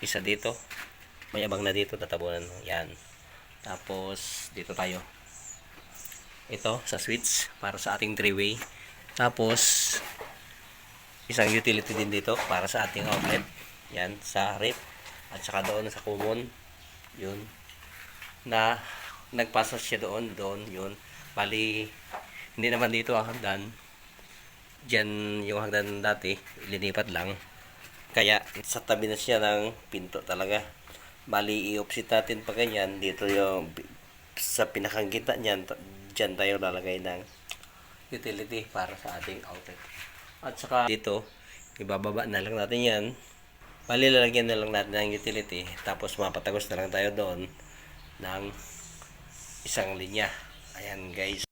Isa dito. May abang na dito, tatabunan. Yan. Tapos, dito tayo. Ito, sa switch, para sa ating 3-way. Tapos, isang utility din dito, para sa ating outlet. Yan, sa rep. At saka doon sa common. Yun. Na, nagpasa siya doon, yun. Bali, hindi naman dito ang hagdan. Diyan yung hagdan dati, ilinipat lang. Kaya, sa tabi na siya ng pinto talaga. Bali, i-offset natin pa ganyan. Dito yung, sa pinakang gitna niyan, dyan tayo lalagay ng utility para sa ating outlet. At saka, dito, ibababa na lang natin yan. Bali, lalagyan na lang natin ng utility. Tapos, mapatagos na lang tayo doon ng isang linya. Ayan, guys.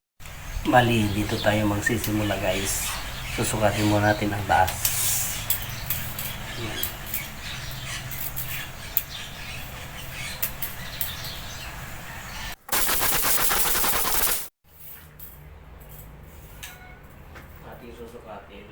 Bali, dito tayo magsisimula, guys. Susukatin mo natin ang taas. Ayan. Ating susukatin.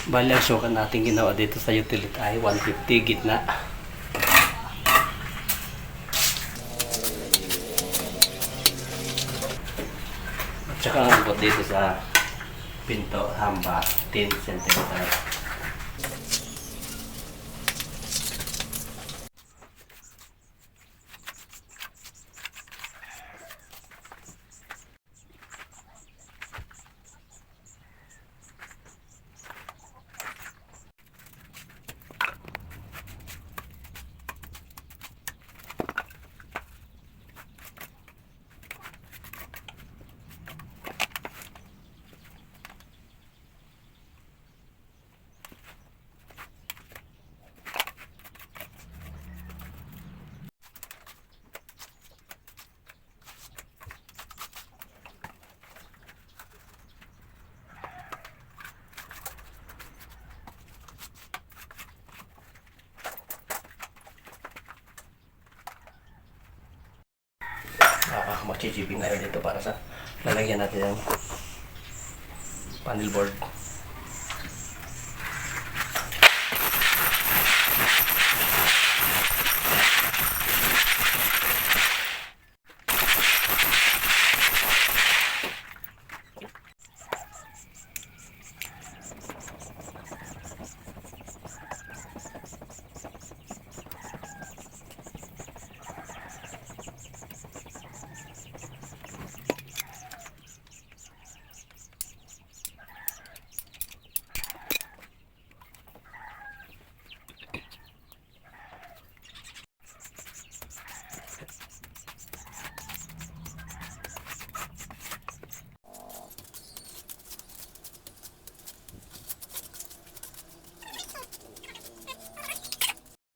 Bali, ang sukat natin ginawa dito sa utility ay 150 gitna. At saka ang abot dito sa pinto hamba 10 cm. Magsisiping tayo dito para sa lalagyan natin ng panel board.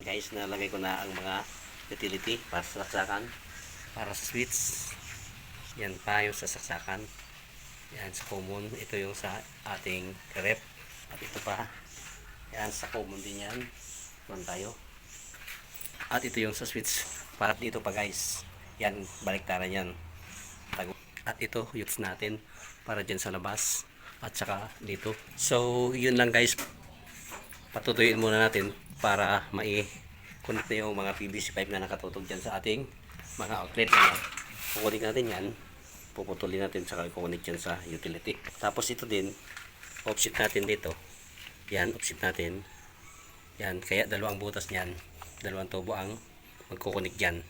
Guys, nalagay ko na ang mga utility para sa saksakan, para sa switch. Yan pa yung sa saksakan. Yan sa common. Ito yung sa ating rep. At ito pa. Yan sa common din yan. Doon tayo. At ito yung sa switch. Para dito pa, guys. Yan, baliktaran yan. At ito, utes natin. Para dyan sa labas. At saka dito. So, yun lang, guys. Patutuyuin muna natin para mai-connect na yung mga PVC pipe na nakatutog dyan sa ating mga outlet. Kukunik natin yan, puputulin natin, saka kukunik dyan sa utility. Tapos ito din, offset natin dito. Yan, offset natin. Yan, kaya dalawang butas niyan, dalawang tubo ang magkukunik dyan.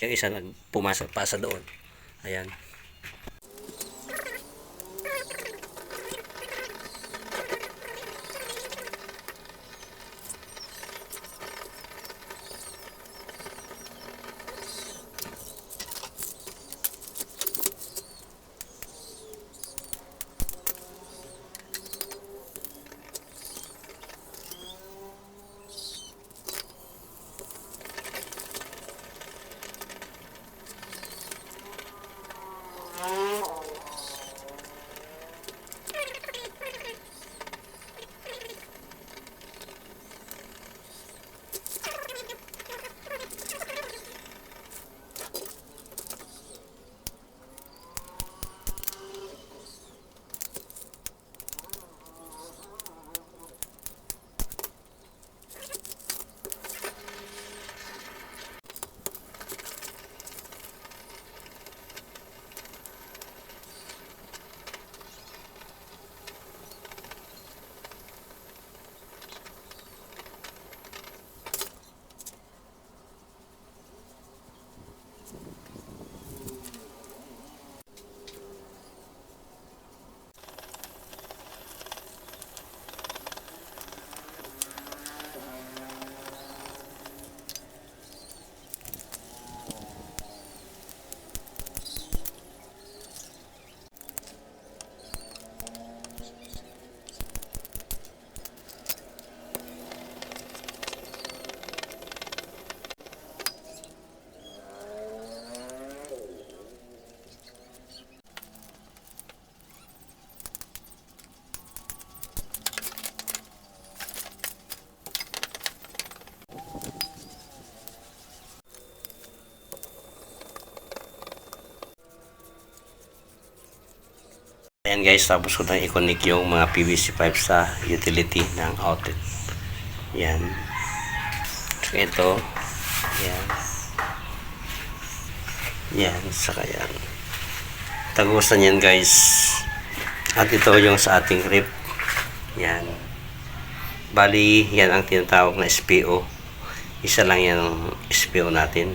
Yung isa pumasok pa sa doon. Ayan. Ayan guys, tapos ko na i-connect yung mga PVC pipe sa utility ng outlet. Yan. So, ito. Yan. Yan, saka yan. Tagusan yan guys. At ito yung sa ating rip. Yan. Bali, yan ang tinatawag na SPO. Isa lang yan ang SPO natin.